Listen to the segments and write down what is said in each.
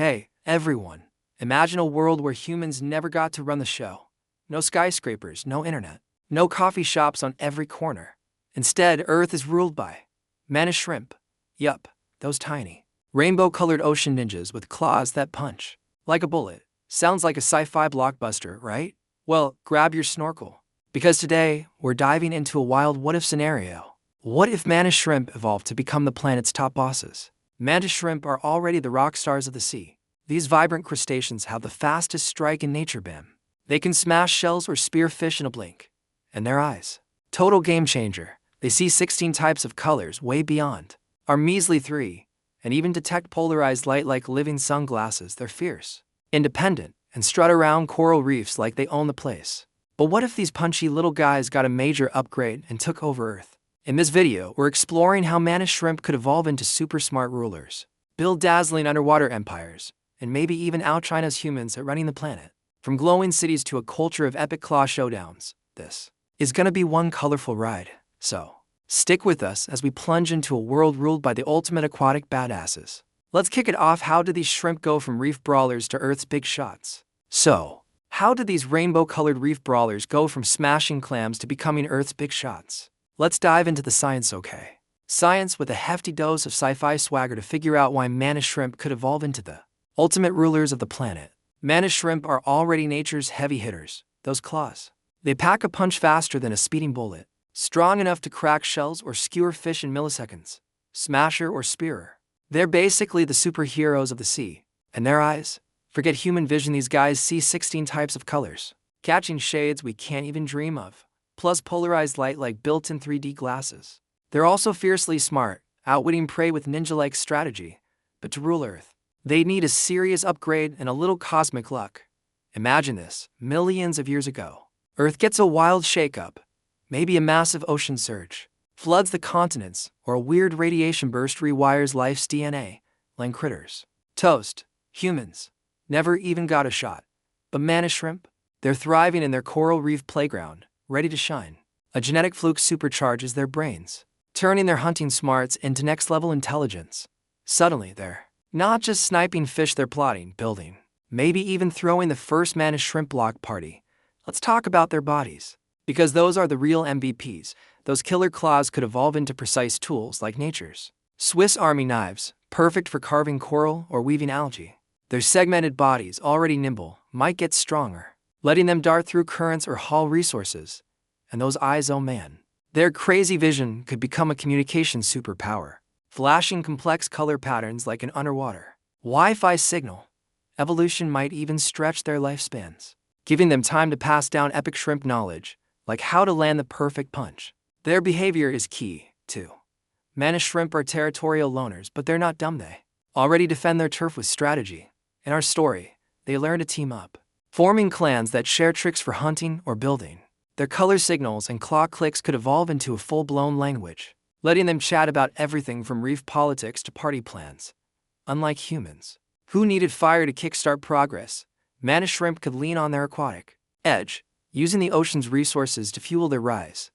Hey, everyone. Imagine a world where humans never got to run the show. No skyscrapers, no internet, no coffee shops on every corner. Instead, Earth is ruled by Mantis shrimp. Yup, those tiny, rainbow-colored ocean ninjas with claws that punch like a bullet. Sounds like a sci-fi blockbuster, right? Well, grab your snorkel. Because today, we're diving into a wild what-if scenario. What if mantis shrimp evolved to become the planet's top bosses? Mantis shrimp are already the rock stars of the sea. These vibrant crustaceans have the fastest strike in nature, bam. They can smash shells or spear fish in a blink. And their eyes. Total game changer. They see 16 types of colors way beyond our measly 3, and even detect polarized light like living sunglasses. They're fierce, independent, and strut around coral reefs like they own the place. But what if these punchy little guys got a major upgrade and took over Earth? In this video, we're exploring how mantis shrimp could evolve into super smart rulers, build dazzling underwater empires, and maybe even out-China us humans at running the planet. From glowing cities to a culture of epic claw showdowns, this is gonna be one colorful ride. So, stick with us as we plunge into a world ruled by the ultimate aquatic badasses. Let's kick it off. How did these shrimp go from reef brawlers to Earth's big shots? So, how did these rainbow-colored reef brawlers go from smashing clams to becoming Earth's big shots? Let's dive into the science, okay? Science with a hefty dose of sci-fi swagger to figure out why mantis shrimp could evolve into the ultimate rulers of the planet. Mantis shrimp are already nature's heavy hitters, those claws. They pack a punch faster than a speeding bullet, strong enough to crack shells or skewer fish in milliseconds. Smasher or spearer. They're basically the superheroes of the sea. And their eyes? Forget human vision, these guys see 16 types of colors, catching shades we can't even dream of, plus polarized light like built-in 3D glasses. They're also fiercely smart, outwitting prey with ninja-like strategy. But to rule Earth, they'd need a serious upgrade and a little cosmic luck. Imagine this, millions of years ago. Earth gets a wild shakeup. Maybe a massive ocean surge floods the continents, or a weird radiation burst rewires life's DNA, like critters. Toast. Humans never even got a shot. But mantis shrimp? They're thriving in their coral reef playground, ready to shine. A genetic fluke supercharges their brains, turning their hunting smarts into next-level intelligence. Suddenly, they're not just sniping fish, they're plotting, building, maybe even throwing the first mantis shrimp block party. Let's talk about their bodies. Because those are the real MVPs. Those killer claws could evolve into precise tools like nature's Swiss Army knives, perfect for carving coral or weaving algae. Their segmented bodies, already nimble, might get stronger, letting them dart through currents or haul resources. And those eyes, oh man. Their crazy vision could become a communication superpower, flashing complex color patterns like an underwater Wi-Fi signal. Evolution might even stretch their lifespans, giving them time to pass down epic shrimp knowledge, like how to land the perfect punch. Their behavior is key, too. Mantis shrimp are territorial loners, but they're not dumb. They already defend their turf with strategy. In our story, they learn to team up, forming clans that share tricks for hunting or building. Their color signals and claw clicks could evolve into a full-blown language, letting them chat about everything from reef politics to party plans. Unlike humans, who needed fire to kickstart progress, mantis shrimp could lean on their aquatic edge, using the ocean's resources to fuel their rise.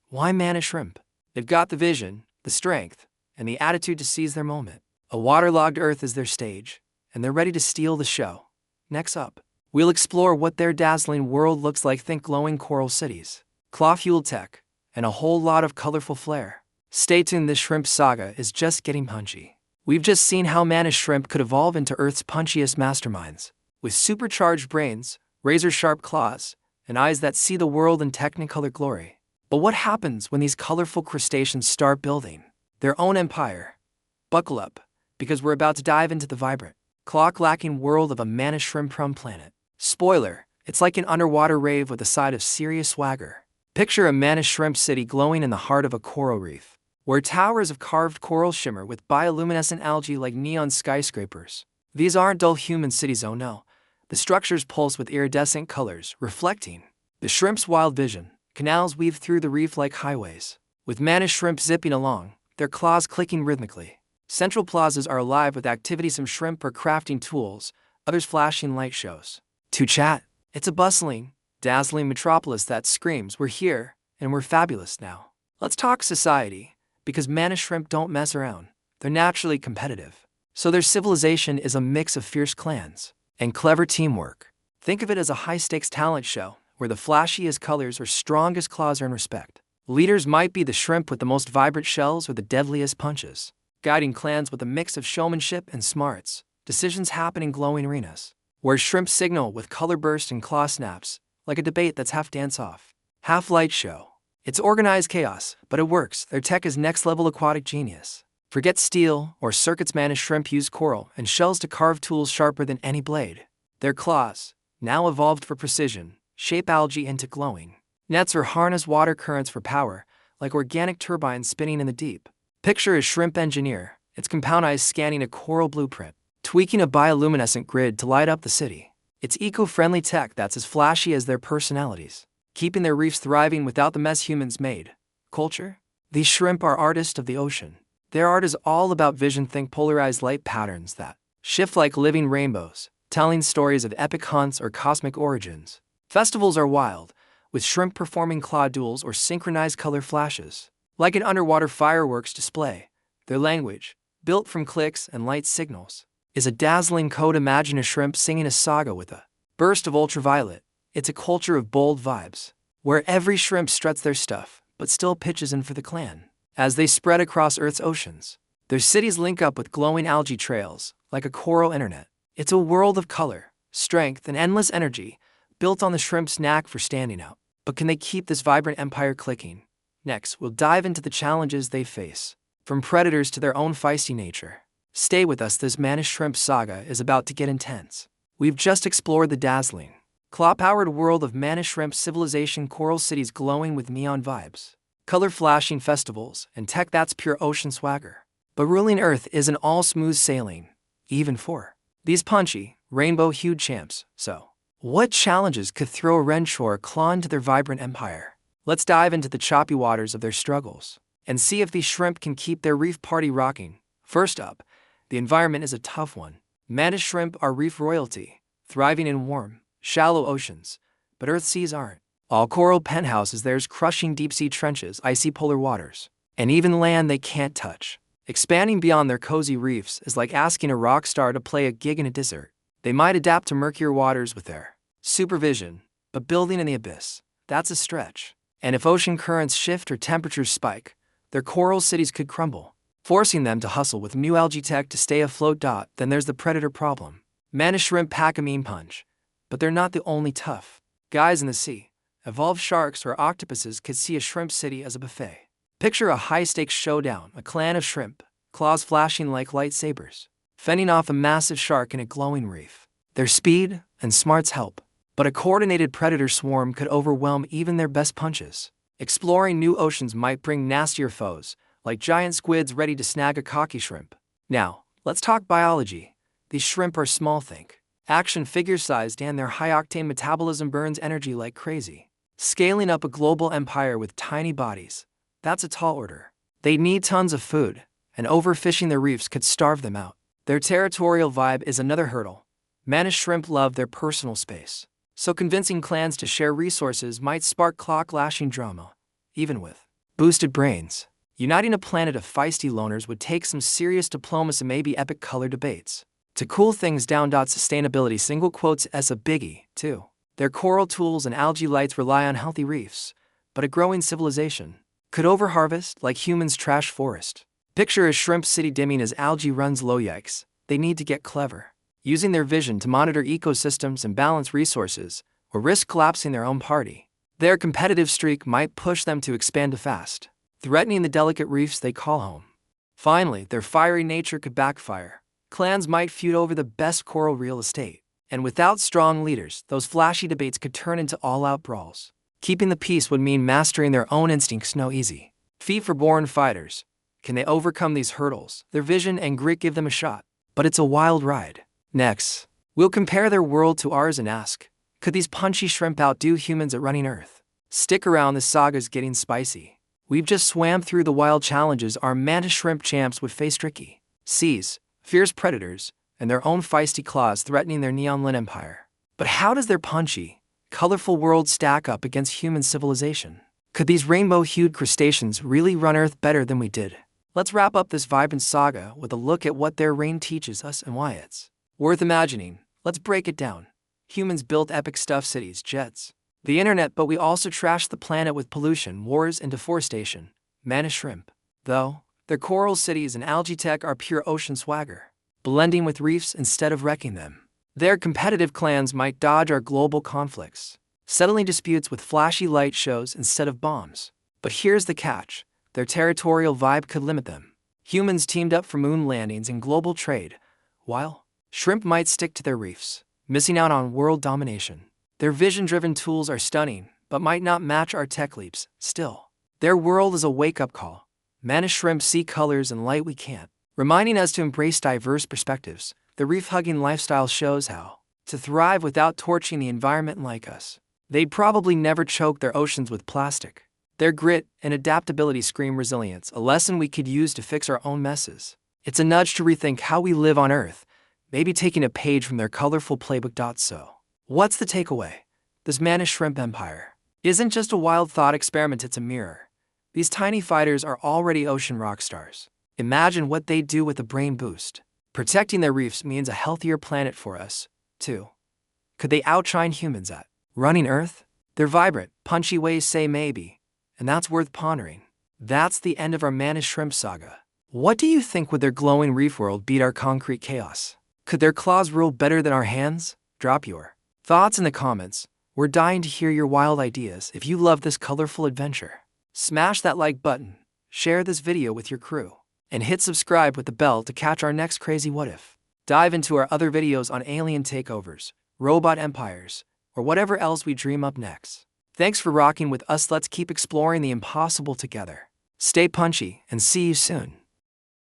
Why mantis shrimp? They've got the vision, the strength, and the attitude to seize their moment. A waterlogged Earth is their stage, and they're ready to steal the show. Next up, we'll explore what their dazzling world looks like. Think glowing coral cities, claw-fueled tech, and a whole lot of colorful flair. Stay tuned, this shrimp saga is just getting punchy. We've just seen how mantis shrimp could evolve into Earth's punchiest masterminds, with supercharged brains, razor-sharp claws, and eyes that see the world in technicolor glory. But what happens when these colorful crustaceans start building their own empire? Buckle up, because we're about to dive into the vibrant, clock-lacking world of a mantis shrimp-prone planet. Spoiler, it's like an underwater rave with a side of serious swagger. Picture a mantis shrimp city glowing in the heart of a coral reef, where towers of carved coral shimmer with bioluminescent algae like neon skyscrapers. These aren't dull human cities, oh no. The structures pulse with iridescent colors, reflecting the shrimp's wild vision. Canals weave through the reef like highways, with mantis shrimp zipping along, their claws clicking rhythmically. Central plazas are alive with activity. Some shrimp are crafting tools, others flashing light shows. To chat, it's a bustling, dazzling metropolis that screams, we're here, and we're fabulous now. Let's talk society, because mantis shrimp don't mess around. They're naturally competitive. So their civilization is a mix of fierce clans and clever teamwork. Think of it as a high-stakes talent show, where the flashiest colors or strongest claws earn respect. Leaders might be the shrimp with the most vibrant shells or the deadliest punches, guiding clans with a mix of showmanship and smarts. Decisions happen in glowing arenas, where shrimp signal with color bursts and claw snaps, like a debate that's half dance-off, half light show. It's organized chaos, but it works. Their tech is next-level aquatic genius. Forget steel or circuits. Mantis shrimp use coral and shells to carve tools sharper than any blade. Their claws, now evolved for precision, shape algae into glowing nets or harness water currents for power, like organic turbines spinning in the deep. Picture a shrimp engineer, its compound eyes scanning a coral blueprint, tweaking a bioluminescent grid to light up the city. It's eco-friendly tech that's as flashy as their personalities, keeping their reefs thriving without the mess humans made. Culture? These shrimp are artists of the ocean. Their art is all about vision. Think polarized light patterns that shift like living rainbows, telling stories of epic hunts or cosmic origins. Festivals are wild, with shrimp performing claw duels or synchronized color flashes, like an underwater fireworks display. Their language, built from clicks and light signals, is a dazzling code. Imagine a shrimp singing a saga with a burst of ultraviolet. It's a culture of bold vibes, where every shrimp struts their stuff, but still pitches in for the clan. As they spread across Earth's oceans, their cities link up with glowing algae trails, like a coral internet. It's a world of color, strength, and endless energy, built on the shrimp's knack for standing out. But can they keep this vibrant empire clicking? Next, we'll dive into the challenges they face, from predators to their own feisty nature. Stay with us, this Mantis Shrimp saga is about to get intense. We've just explored the dazzling, claw-powered world of Mantis Shrimp civilization, coral cities glowing with neon vibes, color-flashing festivals, and tech that's pure ocean swagger. But ruling Earth isn't all smooth sailing, even for these punchy, rainbow-hued champs. So, what challenges could throw a wrench or claw into their vibrant empire? Let's dive into the choppy waters of their struggles and see if these shrimp can keep their reef party rocking. First up, the environment is a tough one. Mantis shrimp are reef royalty, thriving in warm, shallow oceans, but Earth's seas aren't. All coral penthouses, there's crushing deep-sea trenches, icy polar waters, and even land they can't touch. Expanding beyond their cozy reefs is like asking a rock star to play a gig in a desert. They might adapt to murkier waters with their supervision, but building in the abyss, that's a stretch. And if ocean currents shift or temperatures spike, their coral cities could crumble, forcing them to hustle with new algae tech to stay afloat. Then there's the predator problem. Mantis shrimp pack a mean punch, but they're not the only tough guys in the sea. Evolved sharks or octopuses could see a shrimp city as a buffet. Picture a high-stakes showdown, a clan of shrimp, claws flashing like lightsabers, fending off a massive shark in a glowing reef. Their speed and smarts help, but a coordinated predator swarm could overwhelm even their best punches. Exploring new oceans might bring nastier foes, like giant squids ready to snag a cocky shrimp. Now, let's talk biology. These shrimp are small, think action figure-sized, and their high-octane metabolism burns energy like crazy. Scaling up a global empire with tiny bodies, that's a tall order. They need tons of food, and overfishing their reefs could starve them out. Their territorial vibe is another hurdle. Mantis shrimp love their personal space, so convincing clans to share resources might spark clock-lashing drama, even with boosted brains. Uniting a planet of feisty loners would take some serious diplomacy, maybe epic color debates. To cool things down, sustainability single quotes as a biggie, too. Their coral tools and algae lights rely on healthy reefs, but a growing civilization could overharvest like humans trash forest. Picture a shrimp city dimming as algae runs low. Yikes, they need to get clever, using their vision to monitor ecosystems and balance resources, or risk collapsing their own party. Their competitive streak might push them to expand fast, threatening the delicate reefs they call home. Finally, their fiery nature could backfire. Clans might feud over the best coral real estate, and without strong leaders, those flashy debates could turn into all-out brawls. Keeping the peace would mean mastering their own instincts no easy feat for born fighters. Can they overcome these hurdles? Their vision and grit give them a shot, but it's a wild ride. Next, we'll compare their world to ours and ask, could these punchy shrimp outdo humans at running Earth? Stick around, this saga's getting spicy. We've just swam through the wild challenges our Mantis shrimp champs would face: tricky seas, fierce predators, and their own feisty claws threatening their neon-lit empire. But how does their punchy, colorful world stack up against human civilization? Could these rainbow-hued crustaceans really run Earth better than we did? Let's wrap up this vibrant saga with a look at what their reign teaches us and why it's worth imagining. Let's break it down. Humans built epic stuff, cities, jets, the internet, but we also trashed the planet with pollution, wars, and deforestation. Mantis shrimp, though, their coral cities and algae tech are pure ocean swagger, blending with reefs instead of wrecking them. Their competitive clans might dodge our global conflicts, settling disputes with flashy light shows instead of bombs. But here's the catch: their territorial vibe could limit them. Humans teamed up for moon landings and global trade, while shrimp might stick to their reefs, missing out on world domination. Their vision-driven tools are stunning, but might not match our tech leaps. Still, their world is a wake-up call. Mantis shrimp see colors and light we can't, reminding us to embrace diverse perspectives. The reef-hugging lifestyle shows how to thrive without torching the environment like us. They'd probably never choke their oceans with plastic. Their grit and adaptability scream resilience, a lesson we could use to fix our own messes. It's a nudge to rethink how we live on Earth, maybe taking a page from their colorful playbook. So, what's the takeaway? This Mantis shrimp empire isn't just a wild thought experiment, it's a mirror. These tiny fighters are already ocean rock stars. Imagine what they'd do with a brain boost. Protecting their reefs means a healthier planet for us, too. Could they outshine humans at running Earth? Their vibrant, punchy ways say maybe, and that's worth pondering. That's the end of our Mantis shrimp saga. What do you think? Would their glowing reef world beat our concrete chaos? Could their claws rule better than our hands? Drop your thoughts in the comments. We're dying to hear your wild ideas. If you love this colorful adventure, smash that like button, share this video with your crew, and hit subscribe with the bell to catch our next crazy what if. Dive into our other videos on alien takeovers, robot empires, or whatever else we dream up next. Thanks for rocking with us. Let's keep exploring the impossible together. Stay punchy and see you soon.